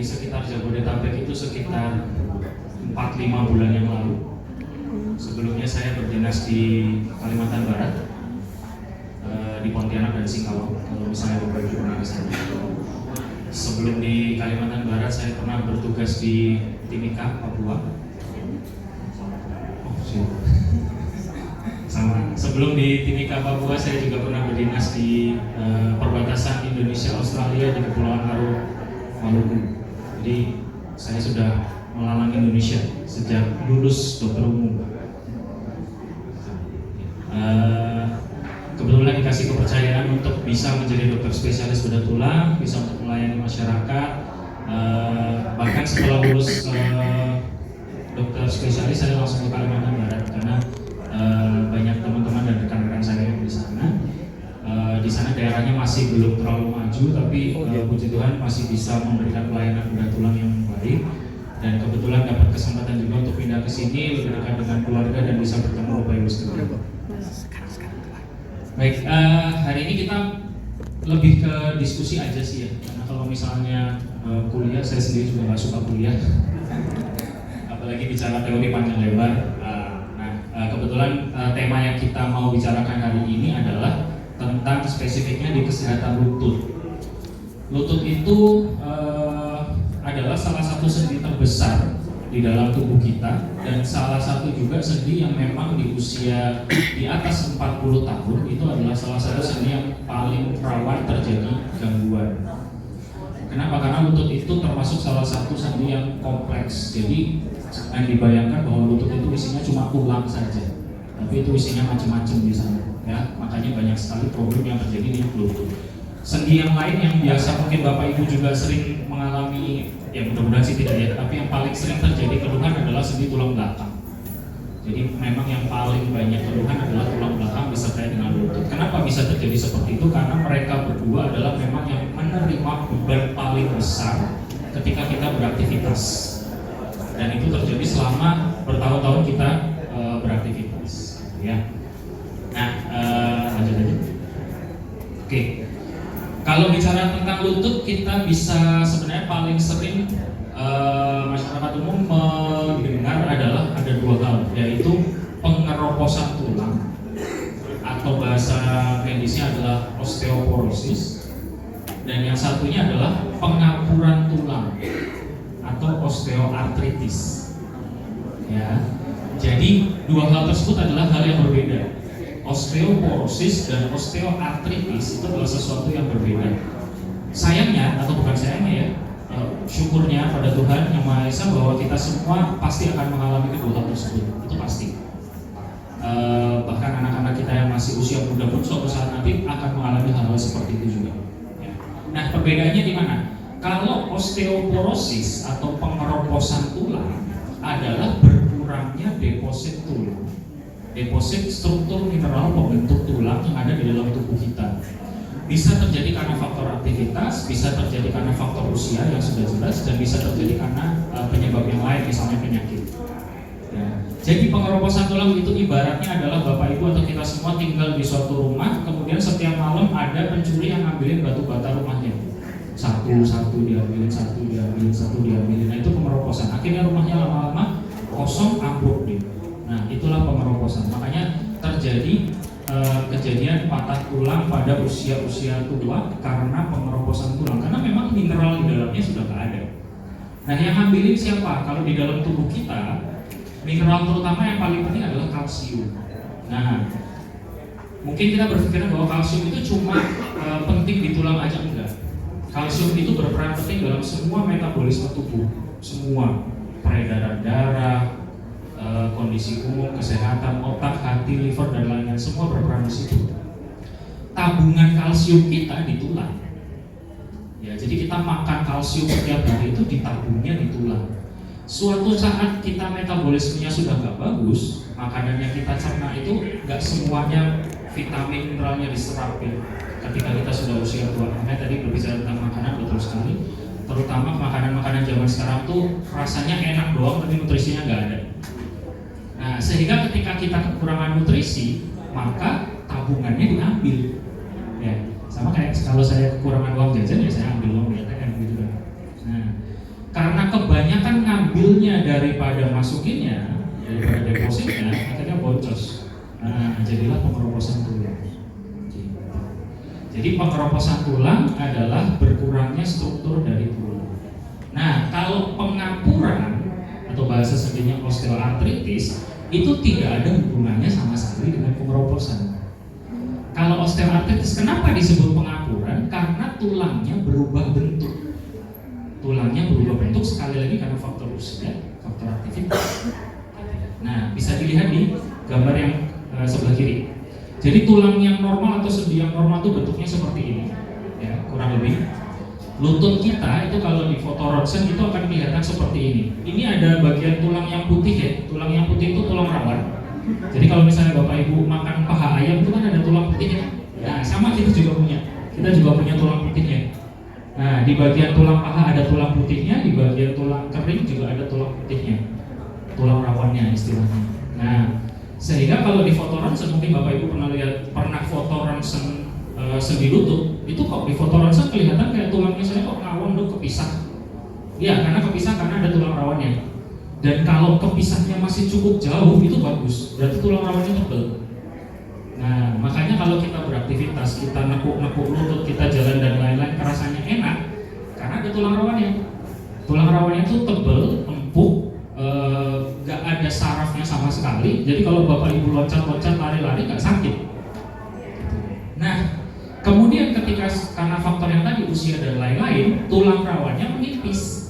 di sekitar Jabodetabek itu sekitar 4-5 bulan yang lalu. Sebelumnya saya berdinas di Kalimantan Barat, di Pontianak dan Singkawang. Kalau misalnya Bapak Ibu pernah ke sana. Sebelum di Kalimantan Barat saya pernah bertugas di Timika, Papua. Sama. Sebelum di Timika, Papua saya juga pernah berdinas di perbatasan Indonesia Australia di Kepulauan Aru, Maluku. Jadi saya sudah melalang Indonesia sejak lulus dokter umum. Kebetulan dikasih kepercayaan untuk bisa menjadi dokter spesialis bedah tulang, bisa untuk melayani masyarakat. Bahkan setelah lulus dokter spesialis saya langsung ke Kalimantan Barat karena banyak teman-teman dan rekan-rekan saya yang di sana. Di sana daerahnya masih belum terlalu maju, tapi puji Tuhan masih bisa memberikan pelayanan bedah tulang yang baik. Dan kebetulan dapat kesempatan juga untuk pindah ke sini lebih dekat dengan keluarga dan bisa bertemu Bapak Ibu sekalian. Baik, hari ini kita lebih ke diskusi aja sih ya, karena kalau misalnya kuliah, saya sendiri juga nggak suka kuliah, apalagi bicara teori panjang lebar. Kebetulan tema yang kita mau bicarakan hari ini adalah tentang spesifiknya di kesehatan lutut. Lutut itu adalah salah satu sendi terbesar di dalam tubuh kita dan salah satu juga sendi yang memang di usia di atas 40 tahun itu adalah salah satu sendi yang paling rawan terjadi gangguan. Kenapa? Karena lutut itu termasuk salah satu sendi yang kompleks. Jadi jangan dibayangkan bahwa lutut itu isinya cuma tulang saja, tapi itu isinya macam-macam di sana. Ya, makanya banyak sekali problem yang terjadi di lutut. Sendi yang lain yang biasa mungkin Bapak Ibu juga sering mengalami, ya mudah-mudahan sih tidak ya, tapi yang paling sering terjadi keluhan adalah sendi tulang belakang. Jadi memang yang paling banyak keluhan adalah tulang belakang disertai dengan lutut. Kenapa bisa terjadi seperti itu? Karena mereka berdua adalah memang yang menerima beban paling besar ketika kita beraktivitas. Dan itu terjadi selama bertahun-tahun kita beraktivitas. Ya. Nah, lanjut aja. Oke. Kalau bicara tentang lutut, kita bisa sebenarnya paling sering masyarakat umum mendengar adalah ada dua hal, yaitu pengeroposan tulang atau bahasa medisnya adalah osteoporosis, dan yang satunya adalah pengapuran tulang atau osteoartritis. Ya, jadi dua hal tersebut adalah hal yang berbeda. Osteoporosis dan osteoartritis itu adalah sesuatu yang berbeda. Sayangnya, atau bukan sayangnya ya, syukurnya pada Tuhan Yang Maha Esa bahwa kita semua pasti akan mengalami kedua hal tersebut. Itu pasti. Bahkan anak-anak kita yang masih usia muda pun suatu saat nanti akan mengalami hal-hal seperti itu juga. Ya. Nah, perbedaannya di mana? Kalau osteoporosis atau pengeroposan tulang adalah berkurangnya deposit tulang, deposit struktur mineral pembentuk tulang yang ada di dalam tubuh kita. Bisa terjadi karena faktor aktivitas, bisa terjadi karena faktor usia yang sudah jelas, dan bisa terjadi karena penyebab yang lain, misalnya penyakit. Ya. Jadi pengeroposan tulang itu ibaratnya adalah Bapak Ibu atau kita semua tinggal di suatu rumah, kemudian setiap malam ada pencuri yang ngambilin batu bata rumahnya. Satu diambilin, satu diambilin. Nah, itu pengeroposan. Akhirnya rumahnya lama-lama kosong, ambruk deh. Nah, itulah pengeroposan. Makanya terjadi kejadian patah tulang pada usia-usia tua karena pengeroposan tulang, karena memang mineral di dalamnya sudah tidak ada. Nah, yang ngambilin siapa? Kalau di dalam tubuh kita, mineral terutama yang paling penting adalah kalsium. Nah, mungkin kita berpikiran bahwa kalsium itu cuma penting di tulang aja, enggak. Kalsium itu berperan penting dalam semua metabolisme tubuh, semua peredaran darah, kondisi umum, kesehatan otak, hati, liver, dan lain-lain, semua berperan di situ. Tabungan kalsium kita di tulang. Ya, jadi kita makan kalsium setiap hari itu ditabungnya di tulang. Suatu saat kita metabolismenya sudah nggak bagus, makanan yang kita cerna itu nggak semuanya vitamin mineralnya diserap ya. Ketika kita sudah usia tua, makanya tadi berbicara tentang makanan betul sekali. Terutama makanan-makanan zaman sekarang tuh rasanya enak doang, tapi nutrisinya nggak ada. Nah, sehingga ketika kita kekurangan nutrisi, maka tabungannya diambil. Ya, sama kayak kalau saya kekurangan uang jajan, ya saya ambil uang di ATM gitu kan. Nah, kebanyakan ngambilnya daripada masukinnya, daripada depositnya, akhirnya boncos. Nah, jadilah pengeroposan tulang. Jadi pengeroposan tulang adalah berkurangnya struktur dari tulang. Nah, kalau pengapuran atau bahasa sendirinya osteoartritis itu tidak ada hubungannya sama sekali dengan pengeroposan. Kalau osteoartritis kenapa disebut pengapuran? Karena tulangnya berubah bentuk. Tulangnya berubah bentuk sekali lagi karena faktor usia, faktor aktivitas. Nah, bisa dilihat di gambar yang sebelah kiri. Jadi tulang yang normal atau sendi yang normal itu bentuknya seperti ini, ya kurang lebih. Lutut kita itu kalau di foto ronsen itu akan kelihatan seperti ini. Ini ada bagian tulang yang putih ya. Tulang yang putih itu tulang rawan. Jadi kalau misalnya bapak ibu makan paha ayam itu kan ada tulang putihnya. Nah sama kita juga punya. Kita juga punya tulang putihnya. Nah di bagian tulang paha ada tulang putihnya, di bagian tulang kering juga ada tulang putihnya. Tulang rawannya istilahnya. Nah sehingga kalau di foto ronsen mungkin bapak ibu pernah foto ronsen sendi lutut itu kok di foto ronsen kelihatan kayak tulangnya saya kok ngawang dong kepisah. Iya karena kepisah karena ada tulang rawannya. Dan kalau kepisahnya masih cukup jauh itu bagus, berarti tulang rawannya tebal. Nah makanya kalau kita beraktivitas, kita nekuk-nekuk lutut, kita jalan dan lain-lain rasanya enak karena ada tulang rawannya. Tulang rawannya itu tebal, empuk. Gak ada sarafnya sama sekali. Jadi kalau bapak ibu loncat-loncat lari-lari gak sakit. Nah kemudian ketika karena faktor yang tadi usia dan lain-lain, tulang rawannya menipis.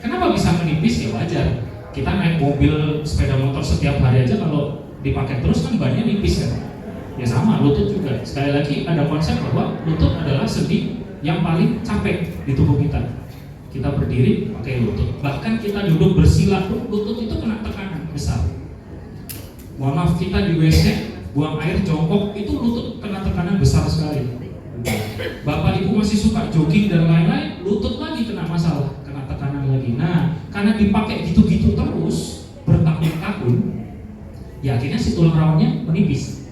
Kenapa bisa menipis? Ya wajar. Kita naik mobil, sepeda motor setiap hari aja kalau dipakai terus kan bannya nipis kan. Ya sama, lutut juga. Sekali lagi ada konsep bahwa lutut adalah sendi yang paling capek di tubuh kita. Kita berdiri pakai lutut, bahkan kita duduk bersila pun lutut itu kena tekanan besar. Mohon maaf, kita di WC buang air jongkok itu lutut kena tekanan besar sekali. Bapak ibu masih suka jogging dan lain-lain, lutut lagi kena masalah, kena tekanan lagi. Nah, karena dipakai gitu-gitu terus bertahun-tahun, ya akhirnya si tulang rawannya menipis.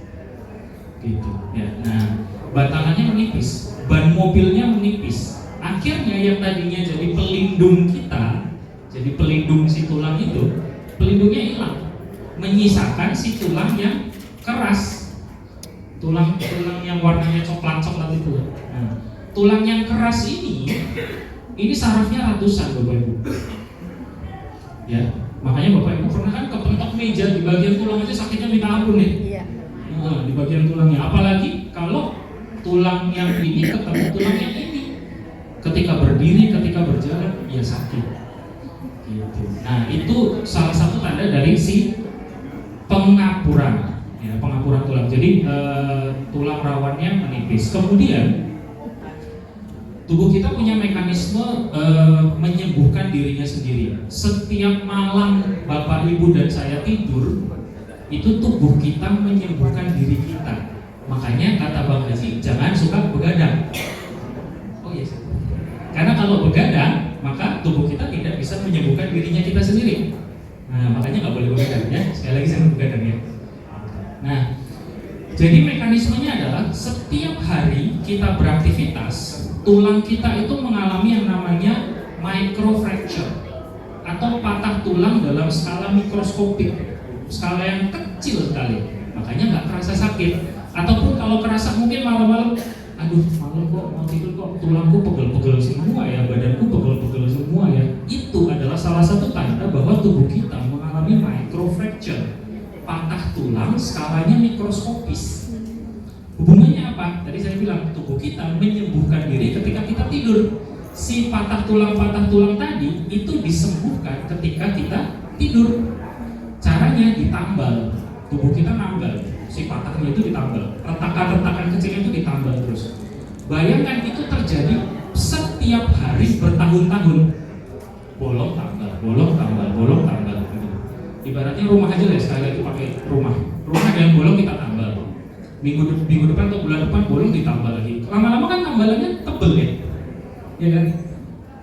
Gitu. Ya. Nah, batangannya menipis, ban mobilnya menipis. Akhirnya yang tadinya jadi pelindung kita, jadi pelindung si tulang itu, pelindungnya hilang, menyisakan si tulang yang keras, tulang yang warnanya coklat itu. Nah, tulang yang keras ini sarafnya ratusan bapak ibu. Ya, makanya bapak ibu pernah kan kepentok meja di bagian tulang aja sakitnya minta ampun nih. Iya. Nah, di bagian tulangnya, apalagi kalau tulang yang ini ketemu tulang yang ini. Ketika berdiri, ketika berjalan, ya sakit. Gitu. Nah, itu salah satu tanda dari si pengapuran, ya, pengapuran tulang. Jadi tulang rawannya menipis. Kemudian tubuh kita punya mekanisme menyembuhkan dirinya sendiri. Setiap malam bapak ibu dan saya tidur, itu tubuh kita menyembuhkan diri kita. Makanya kata Bang Haji, jangan suka begadang. Oh iya. Karena kalau begadang, maka tubuh kita tidak bisa menyembuhkan dirinya kita sendiri. Nah, makanya nggak boleh begadang ya. Sekali lagi saya begadang ya. Nah, jadi mekanismenya adalah setiap hari kita beraktivitas, tulang kita itu mengalami yang namanya microfracture atau patah tulang dalam skala mikroskopik, skala yang kecil sekali. Makanya nggak terasa sakit. Ataupun kalau kerasa mungkin malam-malam, aduh malam kok mau tidur kok tulangku pegel-pegel semua ya, badanku pegel-pegel semua ya. Itu adalah salah satu tanda bahwa tubuh kita mengalami microfracture, patah tulang skalanya mikroskopis. Hubungannya apa? Tadi saya bilang tubuh kita menyembuhkan diri ketika kita tidur. Si patah tulang tadi itu disembuhkan ketika kita tidur. Caranya ditambal, tubuh kita nambal. Si patahnya itu ditambal, retakan-retakan kecilnya itu ditambal terus. Bayangkan itu terjadi setiap hari bertahun-tahun. Bolong tambal. Ibaratnya rumah aja deh, sekali lagi pakai rumah ada yang bolong kita tambal. Minggu depan atau bulan depan bolong ditambal lagi. Lama-lama kan tambalannya tebel ya kan?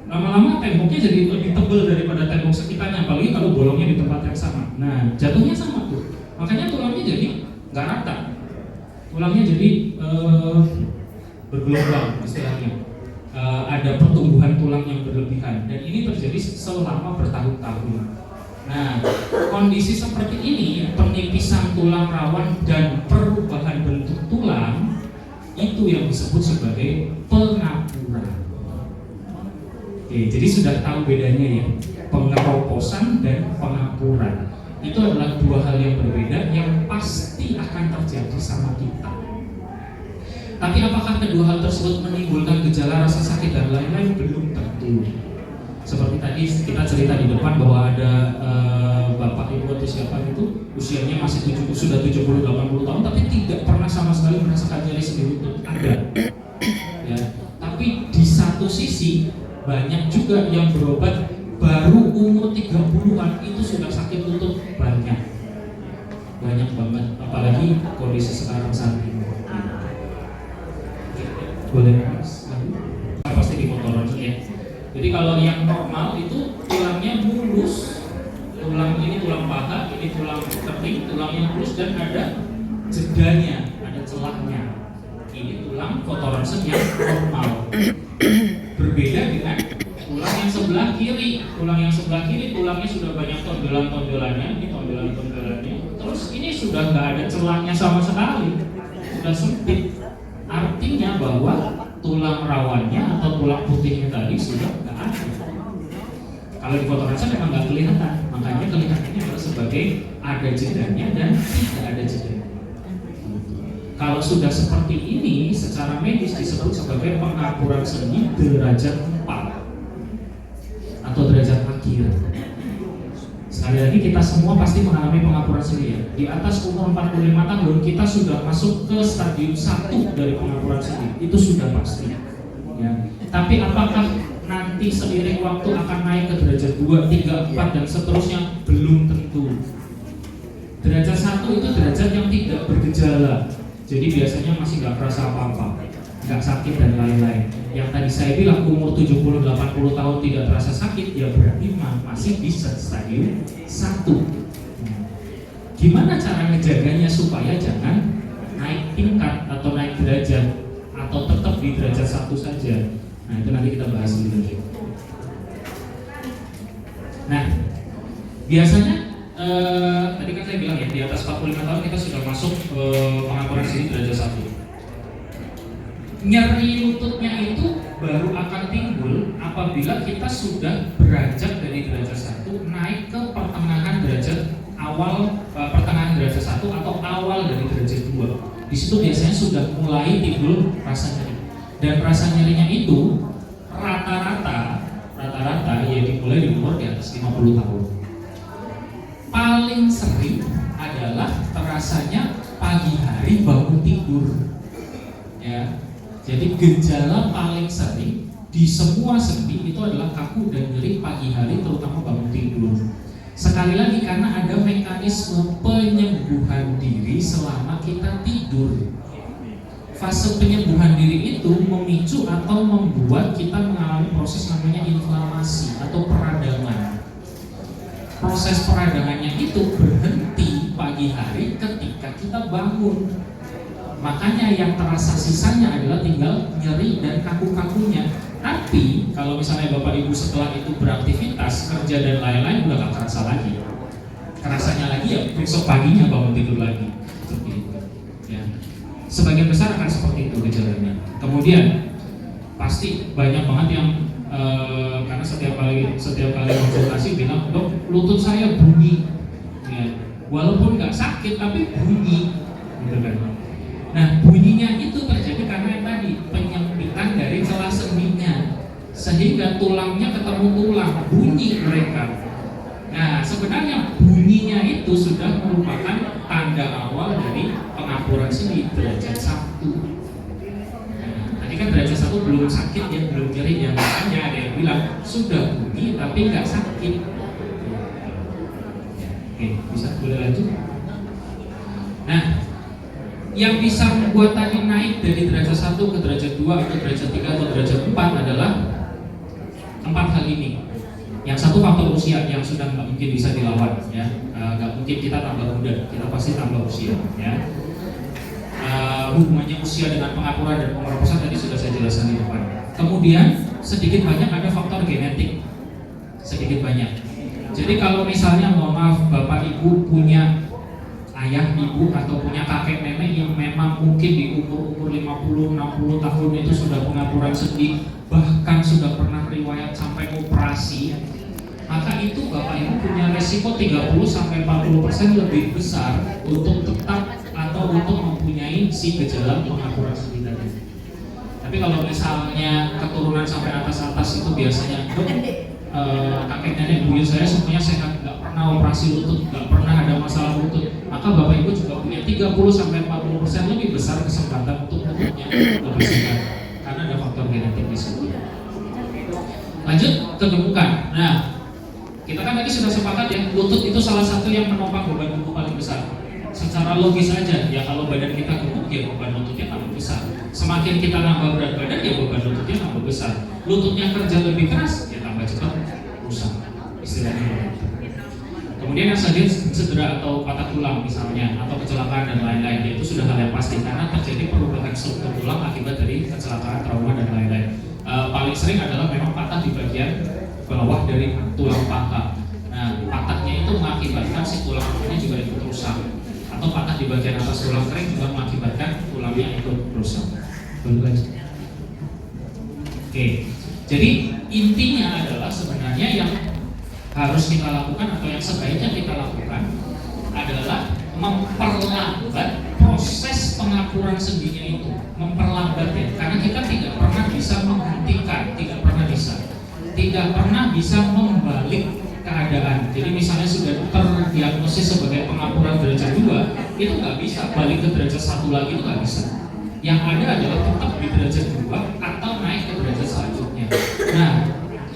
Lama-lama temboknya jadi lebih tebel daripada tembok sekitarnya, apalagi kalau bolongnya di tempat yang sama. Nah, jatuhnya sama tuh. Makanya tulangnya jadi nggak rata, tulangnya jadi bergelombang istilahnya. ada pertumbuhan tulang yang berlebihan, dan ini terjadi selama bertahun-tahun. Nah, kondisi seperti ini, penipisan tulang rawan dan perubahan bentuk tulang, itu yang disebut sebagai pengapuran. Oke, jadi sudah tahu bedanya ya, pengeroposan dan pengapuran. Itu adalah dua hal yang berbeda yang pasti akan terjadi sama kita. Tapi apakah kedua hal tersebut menimbulkan gejala rasa sakit dan lain-lain? Belum tentu. Seperti tadi kita cerita di depan bahwa ada bapak ibu atau siapa itu usianya masih sudah 70-80 tahun tapi tidak pernah sama sekali merasakan nyeri sendi lutut. Ada. Ya. Tapi di satu sisi banyak juga yang berobat baru umur 30-an itu sudah sakit lutut, banyak banget, apalagi kondisi sekarang saat ini. Boleh mas? Pasti di motoran ya. Jadi kalau yang normal itu tulangnya mulus, tulang ini tulang paha, ini tulang keping, tulangnya mulus dan ada jedanya, ada celahnya. Ini tulang kotoran yang normal. Berbeda dengan tulang yang sebelah kiri. Tulang yang sebelah kiri tulangnya sudah banyak tonjolan-tonjolannya, ini tonjolan-tonjolannya. Terus ini sudah nggak ada celahnya sama sekali, sudah sempit. Artinya bahwa tulang rawannya atau tulang putihnya tadi sudah nggak ada. Kalau di foto kaca memang nggak kelihatan, makanya kelihatannya adalah sebagai ada jedanya dan tidak ada jedanya. Kalau sudah seperti ini, secara medis disebut sebagai pengapuran sendi derajat 4 atau derajat akhir. Sekali lagi kita semua pasti mengalami pengapuran sendi ya. Di atas umur 45 tahun kita sudah masuk ke stadium 1 dari pengapuran sendi. Itu sudah pasti. Ya. Tapi apakah nanti seiring waktu akan naik ke derajat 2, 3, 4 dan seterusnya? Belum tentu. Derajat 1 itu derajat yang tidak bergejala. Jadi biasanya masih nggak kerasa apa-apa, nggak sakit dan lain-lain. Yang tadi saya bilang umur 70-80 tahun tidak terasa sakit, ya berarti masih di stadium 1. Gimana cara ngejaganya supaya jangan naik tingkat atau naik derajat atau tetap di derajat 1 saja? Nah itu nanti kita bahas lebih lanjut. Nah biasanya tadi kan saya bilang ya di atas 45 tahun kita sudah masuk pengapuran sendi derajat 1. Nyeri lututnya itu baru akan timbul apabila kita sudah beranjak dari derajat 1 naik ke pertengahan derajat awal, pertengahan derajat 1 atau awal dari derajat 2. Di situ biasanya sudah mulai timbul rasa nyeri. Dan rasa nyerinya itu rata-rata ya dimulai di umur di atas 50 tahun. Paling sering adalah terasanya pagi hari bangun tidur. Ya. Jadi gejala paling sering di semua sendi itu adalah kaku dan nyeri pagi hari terutama bangun tidur. Sekali lagi karena ada mekanisme penyembuhan diri selama kita tidur. Fase penyembuhan diri itu memicu atau membuat kita mengalami proses namanya inflamasi atau peradangan. Proses peradangannya itu berhenti pagi hari ketika kita bangun. Makanya yang terasa sisanya adalah tinggal nyeri dan kaku-kakunya. Tapi kalau misalnya Bapak Ibu setelah itu beraktivitas, kerja dan lain-lain udah gak terasa lagi. Kerasanya lagi ya besok paginya bangun tidur lagi. Seperti itu. Ya. Sebagian besar akan seperti itu gejalanya. Kemudian pasti banyak banget yang karena setiap kali konsultasi bilang, dok lutut saya bunyi. Ya. Walaupun nggak sakit tapi bunyi, gitu kan. Nah bunyinya itu terjadi karena yang tadi penyempitan dari celah sendinya sehingga tulangnya ketemu tulang, bunyi mereka. Nah sebenarnya bunyinya itu sudah merupakan tanda awal dari pengapuran sendi derajat 1. Nah, tadi kan derajat 1 belum sakit ya, belum nyeri ya, makanya ada yang bilang sudah bunyi tapi nggak sakit. Oke, bisa boleh lanjut. Nah yang bisa membuat tadi naik dari derajat 1 ke derajat 2 atau derajat 3 atau derajat 4 adalah 4 hal ini. Yang satu faktor usia yang sudah nggak mungkin bisa dilawan ya, nggak mungkin kita tambah muda, kita pasti tambah usia ya. Hubungannya usia dengan pengapuran dan pengeroposan tadi sudah saya jelaskan di depan. Kemudian sedikit banyak ada faktor genetik, sedikit banyak. Jadi kalau misalnya mohon maaf bapak ibu punya ayah ibu atau punya kakek nenek yang memang mungkin di umur 50-60 tahun itu sudah pengapuran sendi, bahkan sudah pernah riwayat sampai operasi, maka itu bapak ibu punya resiko 30-40% lebih besar untuk tetap atau untuk mempunyai si gejala pengapuran sendi tadi. Tapi kalau misalnya keturunan sampai atas itu biasanya kakek nenek buyut saya semuanya sehat, nggak pernah operasi lutut, nggak pernah ada masalah lutut, maka bapak ibu juga punya 30-40% lebih besar kesempatan untuk lututnya lebih sehat karena ada faktor genetik di situ. Lanjut ke gemukan. Nah, kita kan tadi sudah sepakat ya, lutut itu salah satu yang menopang beban tubuh paling besar. Secara logis aja, ya kalau badan kita gemuk ya beban lututnya tambah besar. Semakin kita nambah berat badan ya beban lututnya tambah besar. Lututnya kerja lebih keras ya tambah cepat rusak, istilahnya. Kemudian yang cedera atau patah tulang misalnya, atau kecelakaan dan lain-lain, itu sudah hal yang pasti karena terjadi perubahan struktur tulang akibat dari kecelakaan, trauma dan lain-lain. Paling sering adalah memang patah di bagian bawah dari tulang paha. Nah, patahnya itu mengakibatkan si tulang ini juga ikut rusak, atau patah di bagian atas tulang kering juga mengakibatkan tulangnya ikut rusak. Oke, jadi intinya adalah sebenarnya yang harus kita lakukan atau yang sebaiknya kita lakukan adalah memperlambat proses pengapuran sendinya itu, memperlambat ya, karena kita tidak pernah bisa menghentikan, tidak pernah bisa membalik keadaan. Jadi misalnya sudah terdiagnosis sebagai pengapuran derajat 2, itu nggak bisa balik ke derajat 1 lagi, itu nggak bisa. Yang ada adalah tetap di derajat 2 atau naik ke derajat selanjutnya. Nah,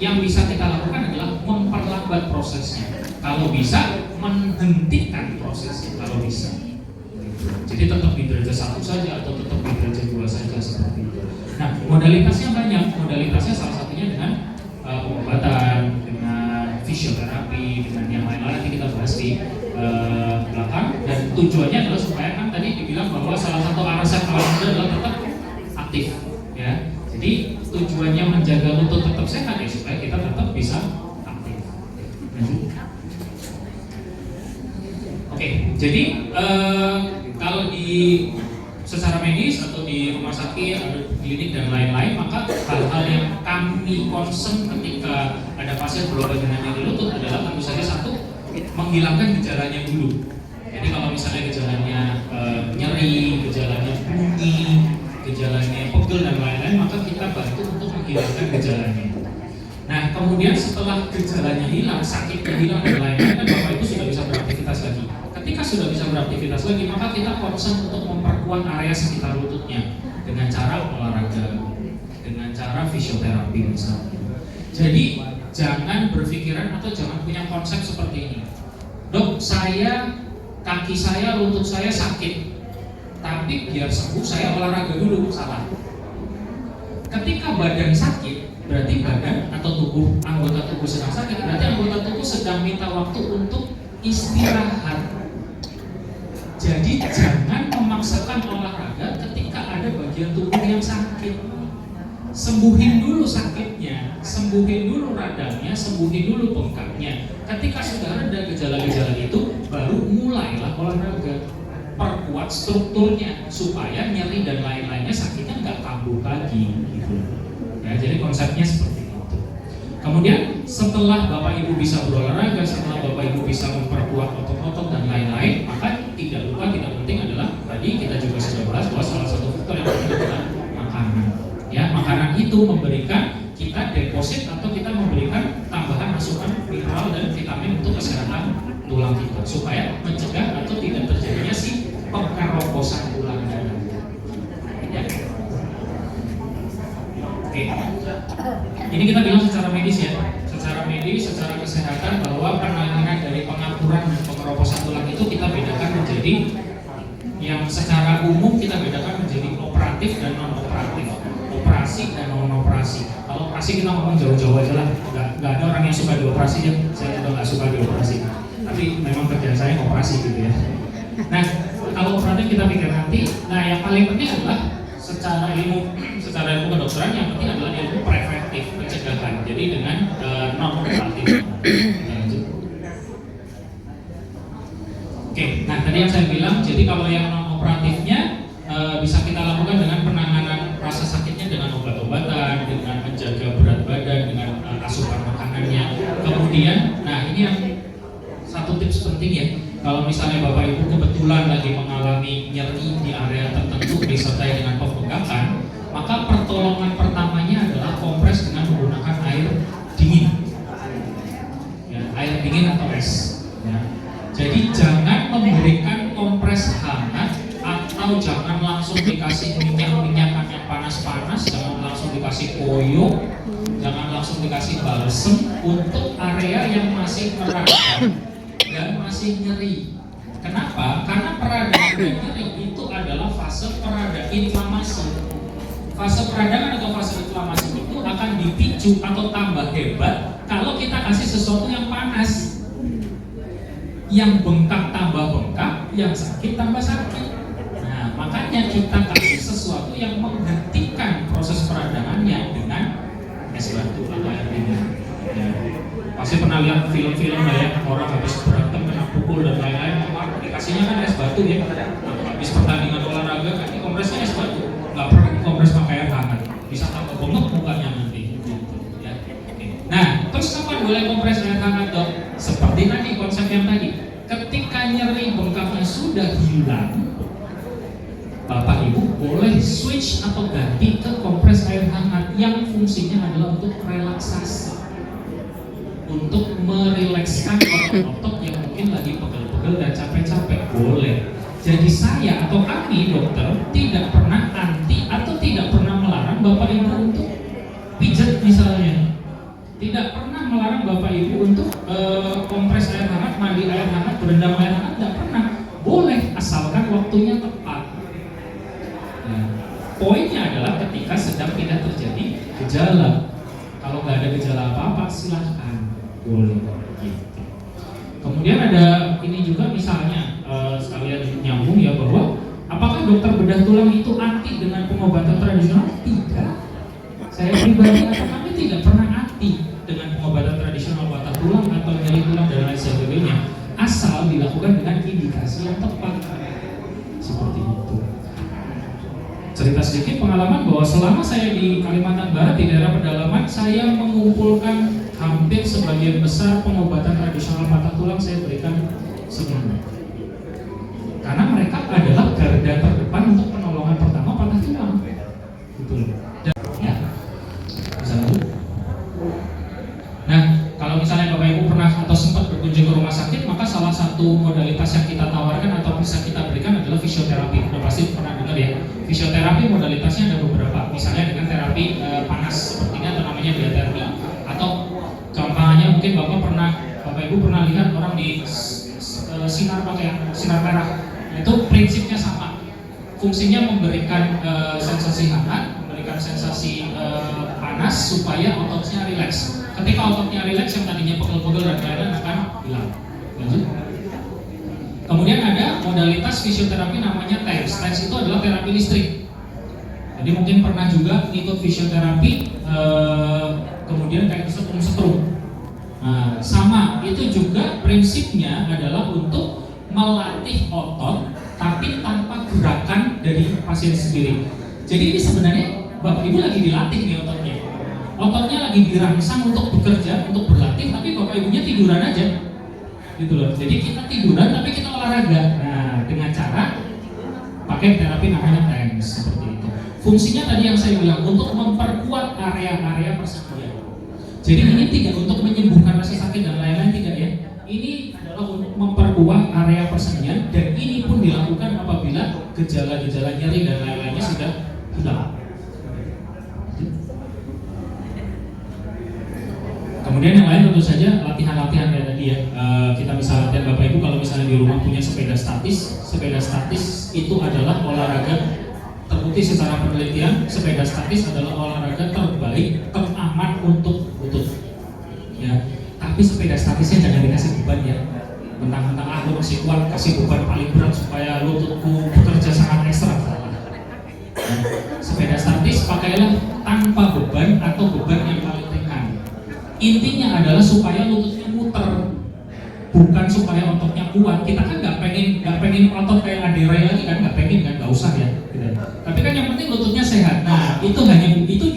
yang bisa kita lakukan adalah memperlambat prosesnya. Kalau bisa, menghentikan prosesnya kalau bisa. Jadi tetap di derajat 1 saja atau tetap di derajat 2 saja seperti itu. Nah, modalitasnya banyak. Modalitasnya salah satunya dengan pengobatan, dengan fisioterapi, dengan yang lain-lain nanti kita bahas di belakang. Dan tujuannya adalah supaya kan tadi dibilang bahwa salah satu resep awal muda adalah tetap aktif, ya. Jadi tujuannya menjaga lutut tetap sehat ya supaya kita tetap bisa aktif. Oke, jadi kalau di secara medis atau di rumah sakit atau klinik dan lain-lain, maka hal-hal yang kami concern ketika ada pasien berobat dengan nyeri lutut adalah tentu saja satu, menghilangkan gejalanya dulu. Jadi kalau misalnya gejalanya nyeri, gejalanya bunyi, gejalanya pegel dan lain-lain, maka kita bantu untuk menghilangkan gejalanya. Nah, kemudian setelah gejalanya hilang, sakitnya hilang dan lain-lain, kan Bapak Ibu sudah bisa beraktivitas lagi. Ketika sudah bisa beraktivitas lagi, maka kita concern untuk memperkuat area sekitar lututnya dengan cara olahraga, dengan cara fisioterapi misalnya. Jadi jangan berpikiran atau jangan punya konsep seperti ini. Dok, kaki saya, lutut saya sakit, tapi biar sembuh saya olahraga dulu. Salah. Ketika badan sakit, berarti badan atau tubuh, anggota tubuh sedang sakit, berarti anggota tubuh sedang minta waktu untuk istirahat. Jadi jangan memaksakan olahraga ketika ada bagian tubuh yang sakit. Sembuhin dulu sakitnya, sembuhin dulu radangnya, sembuhin dulu bengkaknya. Ketika sudah ada gejala-gejala itu, baru mulailah olahraga. Perkuat strukturnya supaya nyeri dan lain-lainnya sakitnya nggak kambuh lagi gitu. Ya, jadi konsepnya seperti itu. Kemudian setelah Bapak Ibu bisa berolahraga, setelah Bapak Ibu bisa memperkuat otot-otot dan lain-lain, maka tidak penting adalah tadi kita juga sudah bahas bahwa salah satu faktor yang penting adalah makanan. Ya, makanan itu memberikan kita deposit atau kita memberikan tambahan asupan mineral dan vitamin untuk kesehatan tulang kita supaya mencegah atau tidak terjadinya si pengeroposan tulang kita. Ya. Oke. Ini kita bilang secara medis ya. Secara medis, secara kesehatan bahwa penanganan dari pengapuran dan pengeroposan tulang itu kita bedakan menjadi yang secara umum kita bedakan menjadi operatif dan non operatif, operasi dan non operasi. Kalau operasi kita ngomong jauh-jauh aja lah, nggak ada orang yang suka dioperasi ya. Saya juga nggak suka dioperasi, tapi memang kerjaan saya operasi gitu ya. Nah, kalau operatif kita pikir nanti. Nah, yang paling penting adalah secara ilmu kedokteran yang penting adalah ilmu operatif pencegahan, jadi dengan non operatif. Kita lanjut. Oke, nah tadi yang saya bilang, jadi kalau yang non operatifnya bisa kita lakukan dengan penanganan rasa sakitnya dengan obat-obatan, dengan menjaga berat badan, dengan asupan makanannya. Kemudian, nah ini yang satu tips penting ya, kalau misalnya Bapak Ibu kebetulan lagi mengalami nyeri di area tertentu disertai dengan pembengkakan, maka pertolongan pertamanya adalah kompres dengan menggunakan air dingin, ya, air dingin atau es. Ya. Jadi jangan memberikan kompres hangat atau jangan langsung dikasih minyak-minyakan yang panas-panas, jangan langsung dikasih koyo, jangan langsung dikasih balsem untuk area yang masih meradang dan masih nyeri. Kenapa? Karena peradangan dan nyeri itu adalah fase perada inflamasi. Fase peradangan atau fase inflamasi itu akan dipicu atau tambah hebat kalau kita kasih sesuatu yang panas. Yang bengkak tambah bengkak, yang sakit tambah sakit. Nah, makanya kita kasih sesuatu yang menghentikan proses peradangannya dengan es batu atau air dingin. Ya. Pasti pernah lihat film-film lah ya, orang habis berantem kena pukul dan lain-lain, dikasihnya kan es batu ya. Habis pertandingan olahraga kan kompresnya es batu, nggak pernah dikompres pakai air hangat, bisa tambah bengek mukanya nanti. Ya. Nah, terus kapan boleh kompres air hangat dok? Seperti tadi konsep yang tadi, ketika nyeri bengkaknya sudah hilang, Bapak Ibu boleh switch atau ganti ke kompres air hangat yang fungsinya adalah untuk relaksasi, untuk merilekskan otot-otot yang mungkin lagi pegel-pegel dan capek-capek. Boleh. Jadi saya atau kami dokter tidak pernah anti atau tidak pernah melarang Bapak Ibu untuk pijat misalnya. Tidak pernah melarang Bapak Ibu untuk kompres air hangat, mandi air hangat, berendam air hangat, tidak pernah. Boleh asalkan waktunya tepat. Nah, poinnya adalah ketika sedang tidak terjadi gejala. Kalau nggak ada gejala apa-apa silahkan. Boleh gitu. Kemudian ada ini juga misalnya sekalian nyambung ya, bahwa apakah dokter bedah tulang itu anti dengan pengobatan tradisional? Tidak. Saya pribadi atau kami tidak pernah anti dengan pengobatan tradisional patah tulang atau nyeri tulang dan lain sebagainya, asal dilakukan dengan indikasi yang tepat. Seperti itu. Cerita sedikit pengalaman bahwa selama saya di Kalimantan Barat di daerah pedalaman, saya mengumpulkan hampir sebagian besar pengobatan tradisional patah tulang saya berikan semuanya. Karena mereka adalah garda terdepan untuk penolongan pertama patah tulang. Betul. Dan, ya. Satu. Nah, kalau misalnya Bapak Ibu pernah atau sempat berkunjung ke rumah sakit, maka salah satu modalitas yang kita tawarkan atau bisa kita berikan adalah fisioterapi. Udah pasti pernah dengar ya. Fisioterapi modalitasnya ada beberapa. Misalnya dengan terapi panas seperti ini atau namanya biotermi, atau gampangnya mungkin Bapak Ibu pernah lihat orang di sinar pakai sinar merah. Itu prinsipnya sama. Fungsinya memberikan sensasi hangat, memberikan sensasi panas supaya ototnya rileks. Ketika ototnya rileks, yang tadinya pegel-pegel dan lain-lain akan hilang. Lanjut. Kemudian ada modalitas fisioterapi namanya TENS. TENS itu adalah terapi listrik. Jadi mungkin pernah juga ikut fisioterapi, kemudian kayak setrum. Nah, sama, itu juga prinsipnya adalah untuk melatih otot, tapi tanpa gerakan dari pasien sendiri. Jadi ini sebenarnya Bapak Ibu lagi dilatih nih ototnya. Ototnya lagi dirangsang untuk bekerja, untuk berlatih, tapi Bapak Ibunya tiduran aja. Gitu loh. Jadi kita tiduran tapi kita olahraga. Nah, dengan cara pakai terapi namanya TENS seperti itu. Fungsinya tadi yang saya bilang untuk memperkuat area-area persendian. Jadi ini tidak untuk menyembuhkan rasa sakit dan lain-lain, tidak ya. Ini adalah untuk memperkuat area persendian, dan ini pun dilakukan apabila gejala-gejala nyeri dan lain-lainnya sudah hilang. Kemudian yang lain tentu saja latihan-latihan kayak tadi ya. Kita bisa latihan Bapak Ibu kalau misalnya di rumah punya sepeda statis. Sepeda statis itu adalah olahraga terbukti secara penelitian, sepeda statis adalah olahraga terbaik, teraman untuk lutut. Ya, tapi sepeda statisnya jangan dikasih beban ya. Mentang-mentang lu masih kuat, kasih beban paling berat supaya lututku bekerja sangat ekstra. Salah. Sepeda statis pakailah tanpa beban atau beban yang paling Intinya adalah supaya lututnya muter, bukan supaya ototnya kuat. Kita kan nggak pengen otot kayak Adere lagi kan, nggak pengen kan, nggak usah ya. Gitu. Tapi kan yang penting lututnya sehat. Nah itu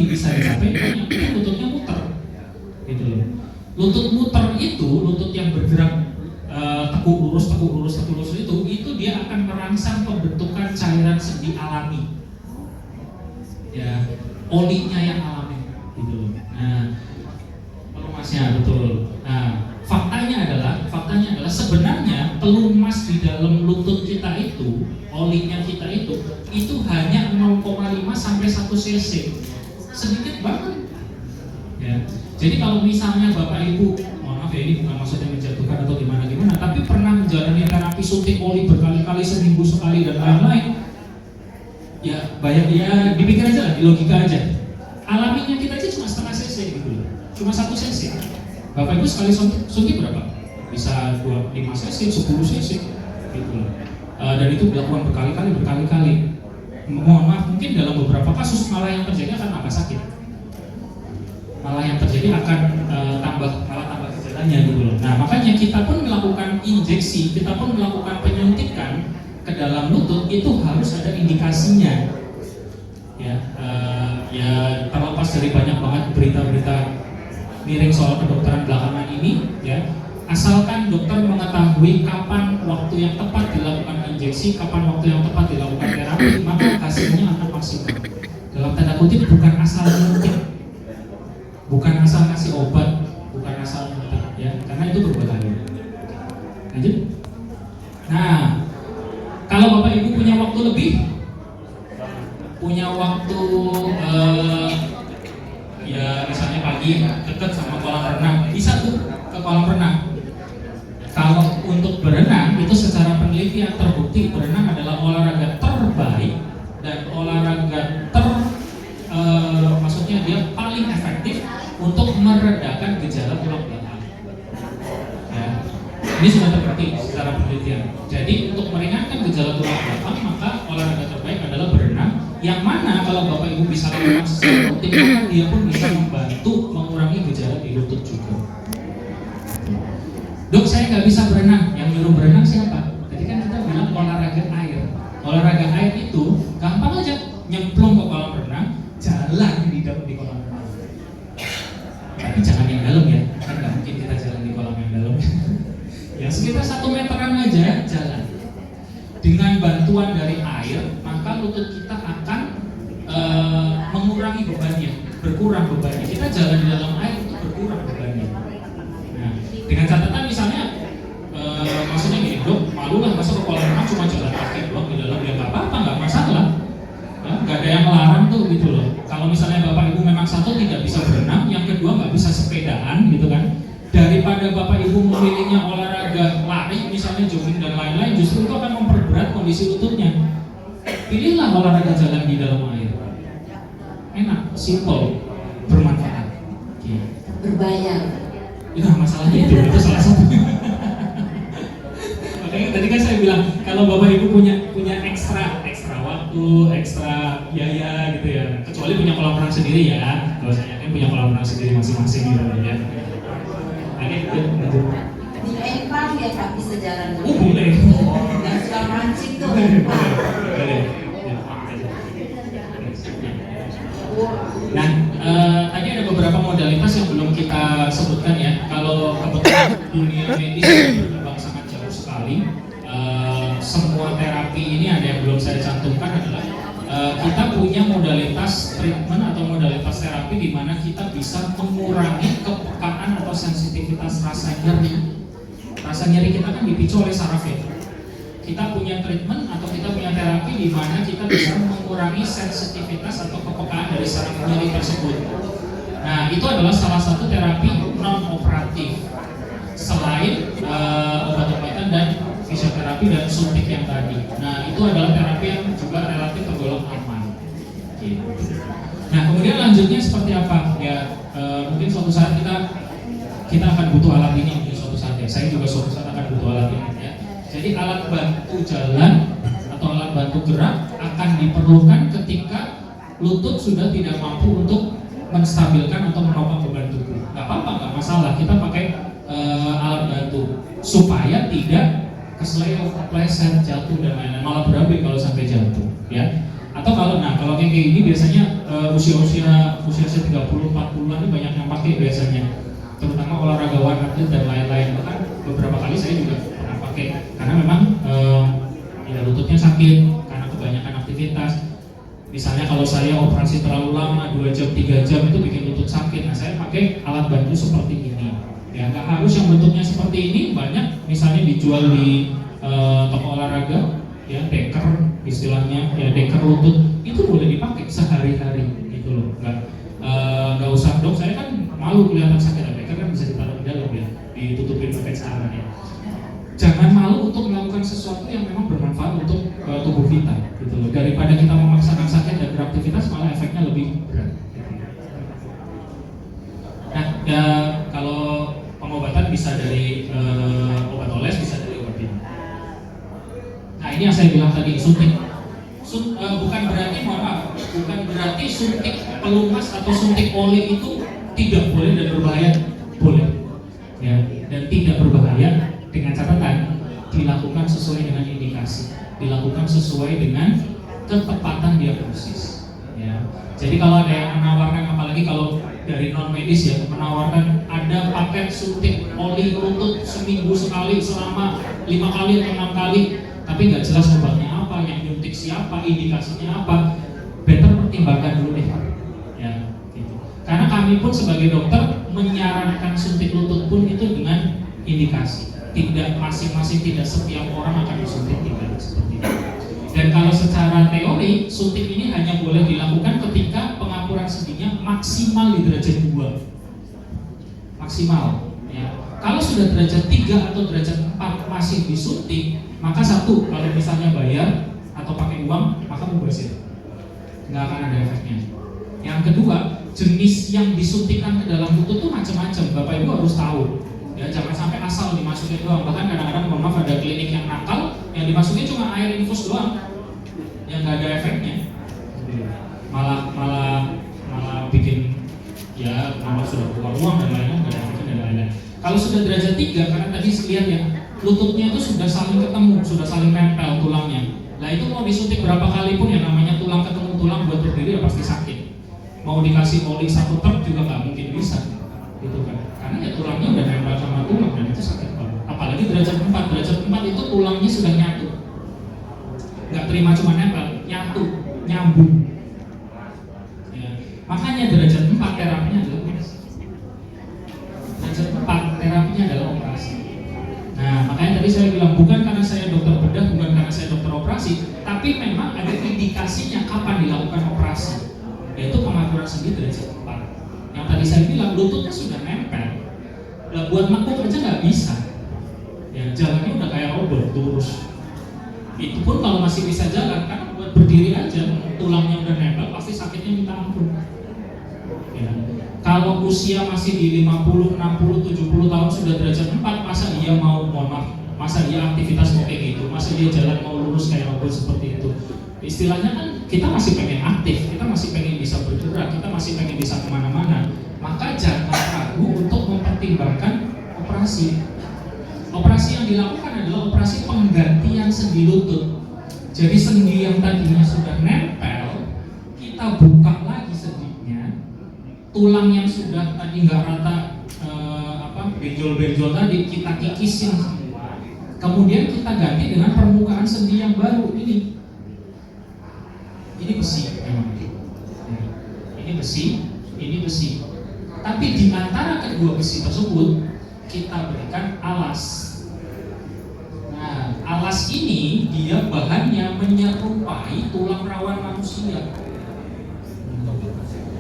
bisa dicapai yang penting lututnya muter, gitu loh. Lutut muter itu, lutut yang bergerak tekuk lurus itu dia akan merangsang pembentukan cairan sendi alami, ya, olinya yang alami, gitu loh. Nah, pelumasnya betul. Nah, faktanya adalah sebenarnya pelumas di dalam lutut kita itu, olinya kita itu hanya 0,5 sampai 1 cc, sedikit banget. Ya. Jadi kalau misalnya Bapak Ibu, maaf ya ini bukan maksudnya menjatuhkan atau gimana, tapi pernah menjalani terapi suntik oli berkali-kali, seminggu sekali dan lain-lain, ya banyak ya, dipikir aja lah, di logika aja. Alaminya kita aja cuma setengah cc gitu loh, cuma 1 cc. Bapak Ibu sekali suntik berapa? Bisa 5 cc, 10 cc gitu loh. Dan itu dilakukan berkali-kali. Mohon maaf, mungkin dalam beberapa kasus malah yang terjadi akan tambah sakit, malah yang terjadi akan tambah gejalanya gitu loh. Nah makanya kita pun melakukan injeksi, kita pun melakukan penyuntikan ke dalam lutut itu harus ada indikasinya. Ya terlepas dari banyak banget berita-berita miring soal kedokteran belakangan ini, ya, asalkan dokter mengetahui kapan waktu yang tepat dilakukan injeksi, kapan waktu yang tepat dilakukan terapi, maka hasilnya akan maksimal. Dalam tanda kutip, bukan asal nyuntik, bukan asal kasih obat, bukan asal nyuntik, ya, karena itu berbahaya. Lanjut. Nah, kalau Bapak Ibu punya waktu lebih, punya waktu ya misalnya pagi dekat sama kolam renang, bisa tuh ke kolam renang. Kalau untuk berenang itu secara penelitian terbukti berenang adalah olahraga terbaik dan olahraga maksudnya dia paling efektif untuk meredakan gejala tulang belakang. Ya. Ini sudah terbukti secara penelitian. Jadi untuk meringankan gejala tulang belakang maka olahraga terbaik adalah berenang. Yang mana kalau Bapak Ibu bisa lakukan secara rutin, maka dia pun bisa membantu mengurangi gejala di lutut juga. Dok, saya nggak bisa berenang. Yang nyuruh berenang siapa? Jadi kan kita bilang olahraga air. Olahraga air itu gampang aja, nyemplung ke kolam renang, jalan di kolam renang. Tapi jangan yang dalam ya, kan nggak mungkin kita jalan di kolam yang dalam. Ya sekitar 1 meteran aja jalan. Dengan bantuan dari air, maka lutut kita akan mengurangi bebannya, berkurang bebannya. Kita jalan di dalam air itu berkurang bebannya. Nah, dengan catatan misalnya, maksudnya gini, dok, malu lah masuk ke kolam renang cuma jalan kaki doang di dalam, ya nggak apa-apa, nggak masalah. Nggak ada yang melarang tuh gitu loh. Kalau misalnya Bapak Ibu memang satu tidak bisa berenang, yang kedua nggak bisa sepedaan gitu kan, daripada Bapak Ibu memilihnya olahraga lari misalnya jogging dan lain-lain, justru itu akan memperberat kondisi lututnya. Pilihlah olahraga jalan di dalam air, enak, simple, bermanfaat. Berbayar. Ya masalahnya itu salah satu. Makanya tadi kan saya bilang kalau Bapak Ibu punya ekstra waktu, ekstra biaya gitu ya, kecuali punya kolam renang sendiri ya. Kalau saya yakin punya kolam renang sendiri masing-masing gitu ya. Di empang ya Pak bisa jalan. Oh boleh. Yang suka mancing tuh. Boleh. Nah, tadi ada beberapa modalitas yang belum kita sebutkan ya. Kalau kebetulan dunia medis berkembang sangat jauh sekali, semua terapi ini ada yang belum saya cantumkan adalah kita punya modalitas treatment atau modalitas terapi di mana kita bisa mengurangi kepekaan atau sensitivitas rasa nyeri. Rasa nyeri kita kan dipicu oleh saraf ya. Kita punya treatment atau kita punya terapi di mana kita bisa mengurangi sensitivitas atau kepekaan dari saraf nyeri tersebut. Nah, itu adalah salah satu terapi non operatif selain obat-obatan dan fisioterapi dan suntik yang tadi. Nah, itu adalah terapi yang juga relatif tergolong aman. Nah, kemudian lanjutnya seperti apa? Ya, mungkin suatu saat kita akan butuh alat ini mungkin suatu saat ya. Saya juga suatu saat akan butuh alat ini ya. Jadi alat bantu jalan atau alat bantu gerak akan diperlukan ketika lutut sudah tidak mampu untuk menstabilkan atau menopang beban tubuh. Nggak apa-apa, nggak masalah, kita pakai alat bantu supaya tidak kesleo, kepleset, jatuh dan lain-lain, malah berabe kalau sampai jatuh, ya. Atau kalau kayak gini biasanya usia 30-40an ini banyak yang pakai biasanya, terutama olahragawan, atlet dan lain-lain. Bahkan beberapa kali saya juga pernah pakai karena memang ya lututnya sakit karena kebanyakan aktivitas. Misalnya kalau saya operasi terlalu lama 2 jam 3 jam itu bikin lutut sakit. Nah, saya pakai alat bantu seperti ini. Ya, nggak harus yang bentuknya seperti ini, banyak misalnya dijual di toko olahraga, ya deker istilahnya, ya deker lutut itu boleh dipakai sehari-hari gitu loh. Nggak usah, dok saya kan malu kelihatan sakit. Deker kan bisa ditaruh di dalam ya, ditutupin pakai celana ya. Jangan malu untuk melakukan sesuatu yang memang bermanfaat untuk tubuh kita gitu loh. Daripada kita memaksakan sakit dan beraktivitas malah efeknya lebih berat. Nah, ya kalau pengobatan bisa dari obat oles, bisa dari obat minum. Nah, ini yang saya bilang tadi, suntik. Bukan berarti, mohon maaf, bukan berarti suntik pelumas atau suntik oli itu tidak boleh dan berbahaya, boleh. Ya, dan tidak berbahaya dengan catatan dilakukan sesuai dengan indikasi, dilakukan sesuai dengan ketepatan diagnosis. Ya. Jadi kalau ada yang menawarkan, apalagi kalau dari non medis ya, menawarkan ada paket suntik oli lutut seminggu sekali selama 5 kali atau 6 kali, tapi nggak jelas obatnya apa, yang nyuntik siapa, indikasinya apa, better pertimbangkan dulu deh. Ya, gitu. Karena kami pun sebagai dokter menyarankan suntik lutut pun itu dengan indikasi. Tidak masing-masing, tidak setiap orang akan disuntik, tidak seperti itu. Dan kalau secara teori, suntik ini hanya boleh dilakukan ketika pengampuran sendinya maksimal di derajat 2. Maksimal, ya. Kalau sudah derajat 3 atau derajat 4 masih disuntik, maka satu, kalau misalnya bayar atau pakai uang, maka mubazir, nggak akan ada efeknya. Yang kedua, jenis yang disuntikkan ke dalam lutut itu macam-macam. Bapak Ibu harus tahu. Ya, jangan sampai asal dimasukin doang. Bahkan kadang-kadang mohon maaf ada klinik yang nakal, yang dimasukin cuma air infus doang, yang nggak ada efeknya. Malah bikin ya malah sudah keluar uang dan lain-lain, nggak ada efeknya dan lain-lain. Kalau sudah derajat 3, karena tadi lihat ya, lututnya itu sudah saling ketemu, sudah saling nempel tulangnya. Nah itu mau disuntik berapa kali pun yang namanya tulang ketemu tulang buat berdiri ya pasti sakit. Mau dikasih oli 1 truk juga nggak mungkin bisa, gitu kan? Karena ya tulangnya udah nempel sama tulang dan itu sakit banget. Apalagi derajat 4, derajat 4 itu tulangnya sudah nyatu, nggak terima cuma nempel, nyatu, nyambung. Ya. Makanya derajat 4 terapinya adalah operasi. Derajat 4 terapinya adalah operasi. Nah makanya tadi saya bilang bukan karena saya dokter bedah, bukan karena saya dokter operasi, tapi memang ada indikasinya kapan dilakukan operasi, yaitu pengakuran sendi derajat 4. Yang tadi saya bilang lututnya sudah nempel, nah, buat nekuk aja nggak bisa, ya jalannya udah kayak robot lurus. Itu pun kalau masih bisa jalan, karena buat berdiri aja tulangnya udah nempel pasti sakitnya minta ampun. Ya. Kalau usia masih di 50, 60, 70 tahun sudah derajat 4, masa dia mau masa dia aktivitas mau kayak gitu, masa dia jalan mau lurus kayak robot seperti itu. Istilahnya kan kita masih pengen aktif, kita masih pengen bisa bergerak, kita masih pengen bisa kemana-mana. Maka jangan ragu untuk mempertimbangkan operasi. Operasi yang dilakukan adalah operasi penggantian sendi lutut. Jadi sendi yang tadinya sudah nempel, kita buka lagi sendinya. Tulang yang sudah tadi nggak rata, benjol-benjol tadi kita kikisin semua. Kemudian kita ganti dengan permukaan sendi yang baru ini. Ini besi memang. Ini besi. Tapi di antara kedua besi tersebut kita berikan alas. Nah, alas ini dia bahannya menyerupai tulang rawan manusia.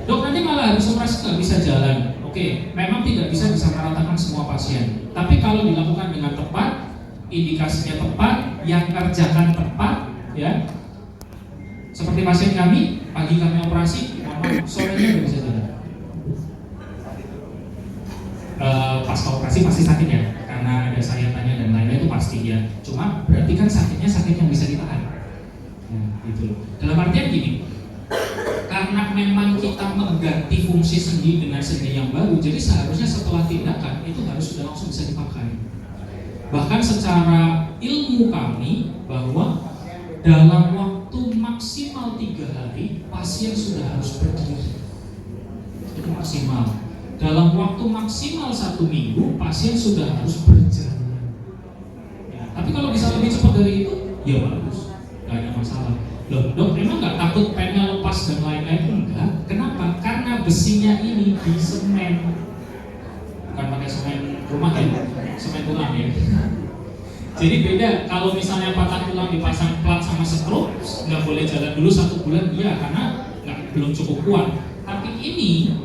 Dok nanti malah habis operasi nggak bisa jalan. Oke, memang tidak bisa disamaratakan semua pasien. Tapi kalau dilakukan dengan tepat, indikasinya tepat, yang kerjakan tepat, ya. Seperti pasien kami, pagi kami operasi, sorenya udah bisa jalan. Pasca operasi pasti sakit ya, karena ada sayatannya dan lain-lain itu pasti ya. Cuma berarti kan sakitnya sakit yang bisa ditahan. Ya, gitu. Dalam artian gini, karena karena memang kita mengganti fungsi sendi dengan sendi yang baru, jadi seharusnya setelah tindakan itu harus sudah langsung bisa dipakai. Bahkan secara ilmu kami bahwa dalam waktu maksimal 3 hari pasien sudah harus berdiri. Itu maksimal. Dalam waktu maksimal 1 minggu pasien sudah harus berjalan. Ya, tapi kalau bisa lebih cepat dari itu, ya bagus, nggak ada masalah. Loh, dok, emang nggak takut pennya lepas dan lain-lain? Enggak. Kenapa? Karena besinya ini di semen, bukan pakai semen rumah ya, semen tulang ya. Jadi beda. Kalau misalnya patah tulang dipasang plat sama skru, nggak boleh jalan dulu 1 bulan, iya karena belum cukup kuat. Tapi ini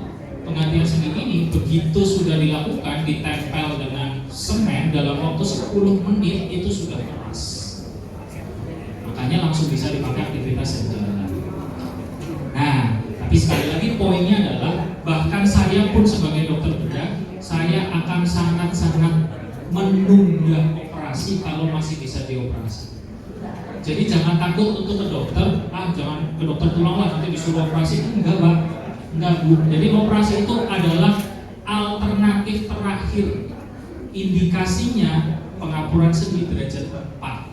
penggantian sendi ini begitu sudah dilakukan, ditempel dengan semen dalam waktu 10 menit itu sudah lepas. Makanya langsung bisa dipakai aktivitas yang jalan. Nah, tapi sekali lagi poinnya adalah bahkan saya pun sebagai dokter bedah, saya akan sangat-sangat menunda operasi kalau masih bisa dioperasi. Jadi jangan takut untuk ke dokter, jangan ke dokter tulang lah nanti disuruh operasi. Enggak, Pak. Enggak, Bu. Jadi operasi itu adalah alternatif terakhir. Indikasinya pengapuran sendi derajat 4.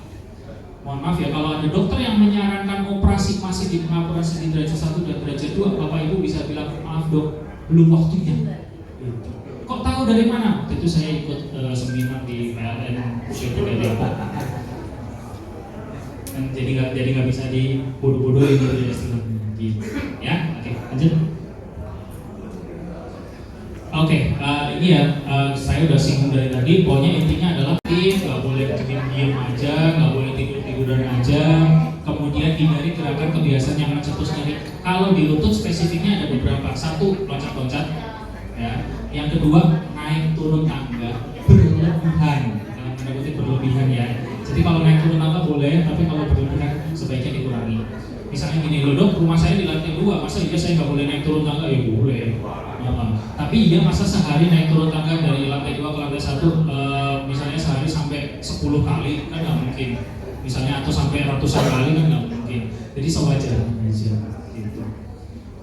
Mohon maaf ya, kalau ada dokter yang menyarankan operasi masih di pengapuran sendi derajat 1 dan derajat 2, Bapak Ibu bisa bilang, maaf dok, belum waktunya. Kok tahu dari mana? Waktu itu saya ikut seminar di PLN Usia Muda Depok. Dan jadi nggak bisa dibodoh-bodohin gitu ya istilahnya. Ya, oke, lanjut. Oke, ini ya saya udah singgung dari tadi. Pokoknya intinya adalah nggak boleh diem aja, nggak boleh tiduran aja. Kemudian hindari gerakan kebiasaan yang mencetus nyeri. Kalau di lutut spesifiknya ada beberapa. 1, loncat-loncat. Ya. Yang kedua, naik turun tangga berlebihan. Berlebihan ya. Jadi kalau naik turun tangga boleh, tapi kalau berlebihan sebaiknya dikurangi. Misalnya gini, loh dok, rumah saya di lantai 2, masa iya saya nggak boleh naik turun tangga? Ya boleh. Tapi iya masa sehari naik turun tangga dari lantai 2 ke lantai 1 misalnya sehari sampai 10 kali kan nggak mungkin. Misalnya atau sampai ratusan kali kan nggak mungkin. Jadi sewajarnya aja. Gitu.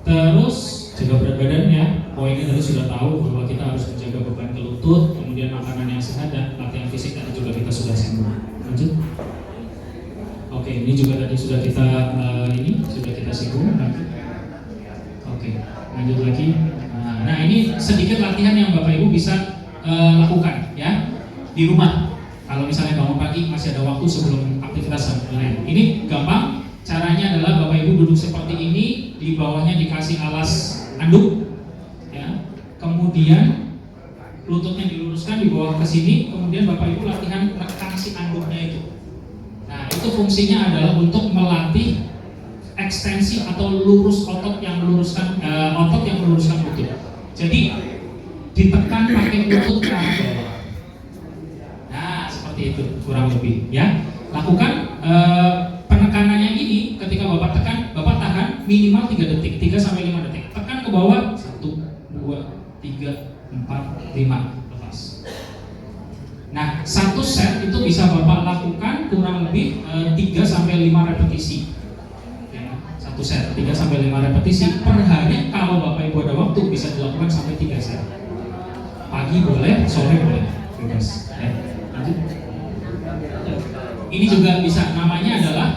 Terus jaga berat badan ya. Poinnya tadi sudah tahu bahwa kita harus menjaga beban ke lutut, kemudian makanan yang sehat dan latihan fisik tadi juga kita sudah singgung. Lanjut. Oke, ini juga tadi sudah kita singgung. Oke, lanjut lagi. Nah, ini sedikit latihan yang Bapak Ibu bisa lakukan ya di rumah. Kalau misalnya bangun pagi masih ada waktu sebelum aktivitas lain. Ini gampang. Caranya adalah Bapak Ibu duduk seperti ini, di bawahnya dikasih alas anduk, ya. Kemudian lututnya diluruskan di bawah ke sini, kemudian Bapak Ibu latihan tekan si anduknya itu. Nah, itu fungsinya adalah untuk melatih ekstensi atau lurus otot yang meluruskan lutut. Jadi ditekan pakai lutut ke arah bawah. Nah, seperti itu kurang lebih, ya. Lakukan penekanannya ini ketika Bapak tekan, Bapak tahan minimal 3 detik, 3 sampai 5 detik. Tekan ke bawah 1, 2, 3, 4, 5, lepas. Nah, 1 set itu bisa Bapak lakukan kurang lebih 3 sampai 5 repetisi. Ya, 1 set 3 sampai 5 repetisi per hari. Kalau Bapak Ibu ada waktu bisa dilakukan sampai 3 set. Pagi boleh, sore boleh, bebas. Ya, lanjut. Ini juga bisa, namanya adalah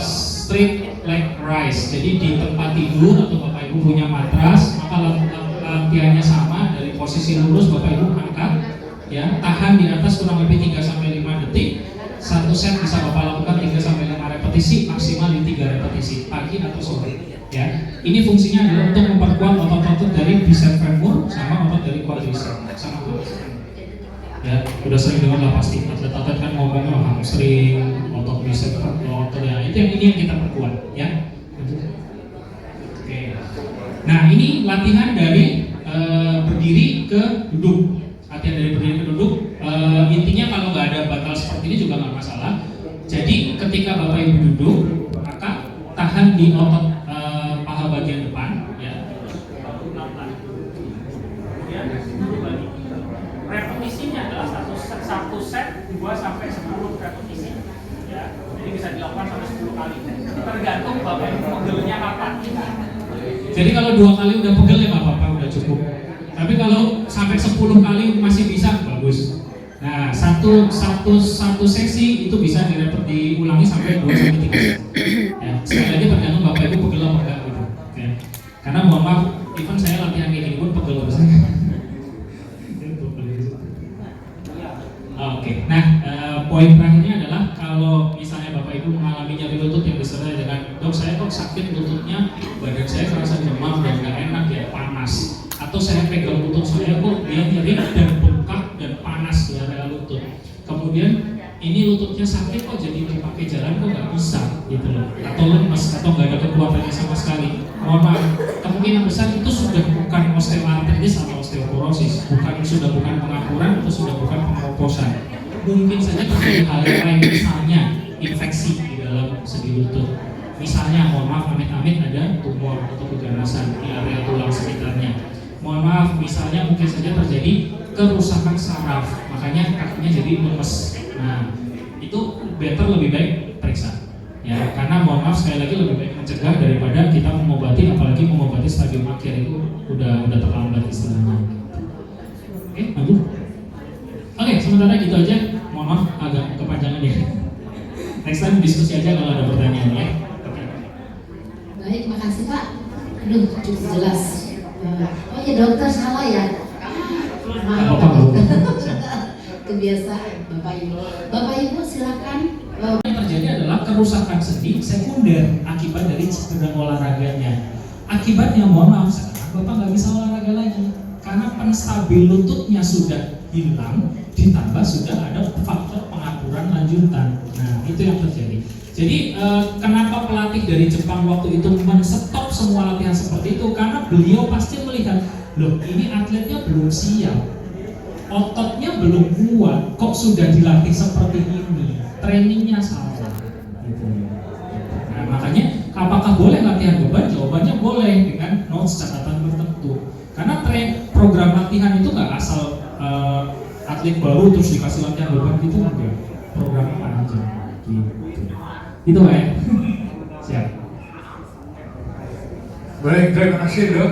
straight leg rise. Jadi di tempat tidur atau Bapak Ibu punya matras, maka latihannya sama, dari posisi lurus Bapak Ibu angkat, ya, tahan di atas kurang lebih 3 sampai 5 detik. 1 set bisa Bapak lakukan 3 sampai 5 repetisi, maksimal di 3 repetisi, pagi atau sore. Ya, ini fungsinya adalah untuk memperkuat otot-otot dari bicep femur sama otot dari quadriceps sama hamstring. Ya, udah sering dengar lah pasti atlet-atlet kan ngomongnya hamstring, otot bicep, otot ya, itu yang kita perkuat, ya. Oke. Nah, ini latihan dari berdiri ke duduk. Latihan dari berdiri ke duduk. Intinya kalau nggak ada batal seperti ini juga nggak masalah. Jadi ketika Bapak Ibu duduk, maka tahan di otot paha bagian depan, ya. Repetisinya adalah satu set 2 sampai 10 repetisi, ya. Jadi bisa dilakukan sampai 10 kali. Tergantung Bapak Ibu modelnya kapan. Jadi kalau 2 kali udah pegel ya nggak apa-apa, udah cukup. Tapi kalau sampai 10 kali masih bisa, bagus. Nah, satu sesi itu bisa diulangi sampai 2 sampai 3 kali. Ya, sekali lagi tergantung Bapak Ibu pegel apa enggak gitu. Ya. Karena mohon maaf, even saya latihan kayak gini pun pegel biasanya. Oke, nah poin terakhirnya adalah kalau misalnya Bapak Ibu mengalami nyeri lutut yang disertai dengan dok saya kok sakit lututnya, badan saya terasa demam dan nggak enak ya, panas, atau saya pegang lutut saya kok dia nyeri dan bengkak dan panas di area lutut, kemudian ini lututnya sakit kok jadi dipakai jalan kok nggak bisa gitu loh, atau lemes atau nggak ada kekuatannya sama sekali, mohon maaf, kemungkinan besar itu sudah bukan osteoartritis atau osteoporosis, sudah bukan pengapuran atau sudah bukan pengeroposan. Mungkin saja terjadi hal yang lain, misalnya infeksi di dalam sendi lutut, misalnya mohon maaf amit-amit ada tumor atau keganasan di area tulang sekitarnya, mohon maaf misalnya mungkin saja terjadi kerusakan saraf, makanya kakinya jadi lemes. Nah, itu better lebih baik periksa. Ya, karena mohon maaf sekali lagi lebih baik mencegah daripada kita mengobati, apalagi mengobati stadium akhir itu udah terlambat istilahnya. Oke, lanjut. Oke, sementara gitu aja. Mohon maaf agak kepanjangan ya. Next time diskusi aja kalau ada pertanyaan ya. Oke. Baik, makasih Pak. Aduh, cukup jelas. Oh ya dokter salah ya. Maaf. Kebiasaan Bapak Ibu. Bapak Ibu silakan. Yang terjadi adalah kerusakan sendi sekunder akibat dari cedera olahraganya. Akibatnya mohon maaf sekarang Bapak nggak bisa olahraga lagi karena penstabil lututnya sudah hilang, ditambah sudah ada faktor pengapuran lanjutan. Nah itu yang terjadi. Jadi kenapa pelatih dari Jepang waktu itu men-stop semua latihan seperti itu? Karena beliau pasti melihat, loh ini atletnya belum siap, ototnya belum kuat, kok sudah dilatih seperti ini, trainingnya salah. Gitu. Nah makanya apakah boleh latihan beban? Jawabannya boleh dengan notes catatan tertentu. Karena program latihan itu nggak asal atlet baru terus dikasih latihan beban gitu enggak. Programnya panjang. Gitu. Itu ya. Siap. Baik, terima kasih dok.